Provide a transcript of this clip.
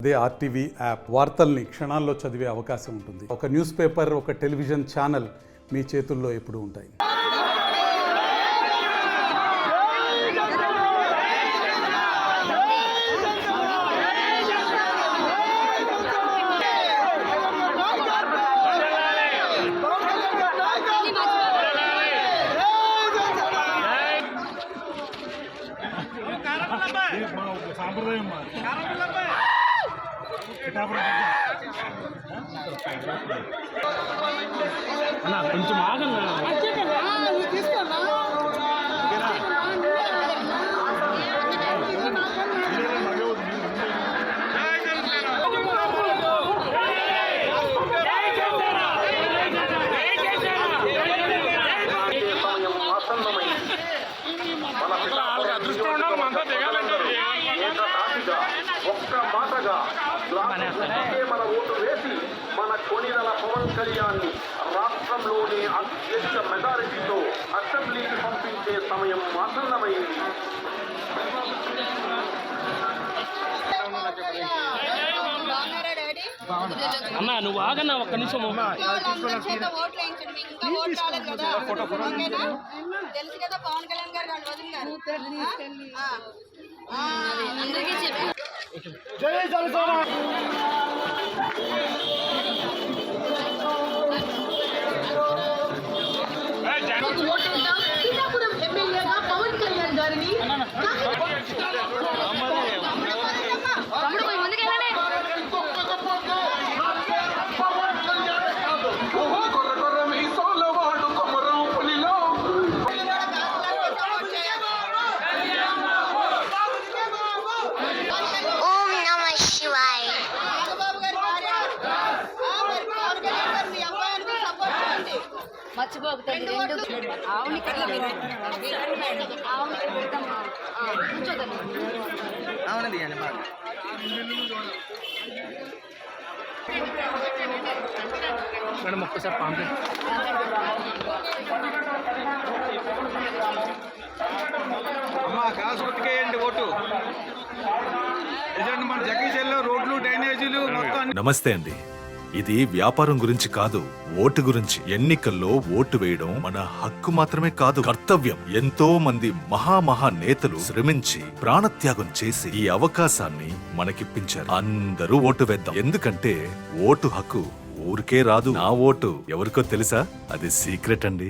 అదే RTV app వార్తల్ని క్షణాల్లో చదివే అవకాశం ఉంటుంది. ఒక న్యూస్ పేపర్, ఒక టెలివిజన్ ఛానల్ మీ చేతుల్లో ఎప్పుడూ ఉంటాయి. సాంప్రదాయం కొంచెం ఆగండి. ఒక్క మాటగా మన ఓటు వేసి మన కొనిదల పవన్ కళ్యాణ్ని రాష్ట్రంలోని అత్యధిక మెజారిటీతో అసెంబ్లీకి పంపించే సమయం ఆసన్నమైంది. అన్నా నువ్వు ఆగన్నా ఒక్క నిమిషం. తెలుసు కదా పవన్ కళ్యాణ్ గారు వాళ్ళు వదిలినారు. అందరికీ చెప్పి జై జనసేన. ఎమ్మెల్యేగా పవన్ కళ్యాణ్ గారిని మర్చిపోతుంది. ఆవుని మేడం ఒక్కసారి పాంప్లెట్. అమ్మా కాసు కొట్టుకేయండి ఓటు. మన జగీశల్లో రోడ్లు, డ్రైనేజీలు మొత్తం. నమస్తే అండి. ఇది వ్యాపారం గురించి కాదు, ఓటు గురించి. ఎన్నికల్లో ఓటు వేయడం మన హక్కు మాత్రమే కాదు, కర్తవ్యం. ఎంతో మంది మహా నేతలు శ్రమించి ప్రాణత్యాగం చేసి ఈ అవకాశాన్ని మనకిప్పించారు. అందరూ ఓటు వేద్దాం. ఎందుకంటే ఓటు హక్కు ఊరికే రాదు. నా ఓటు ఎవరికో తెలుసా? అది సీక్రెట్ అండి.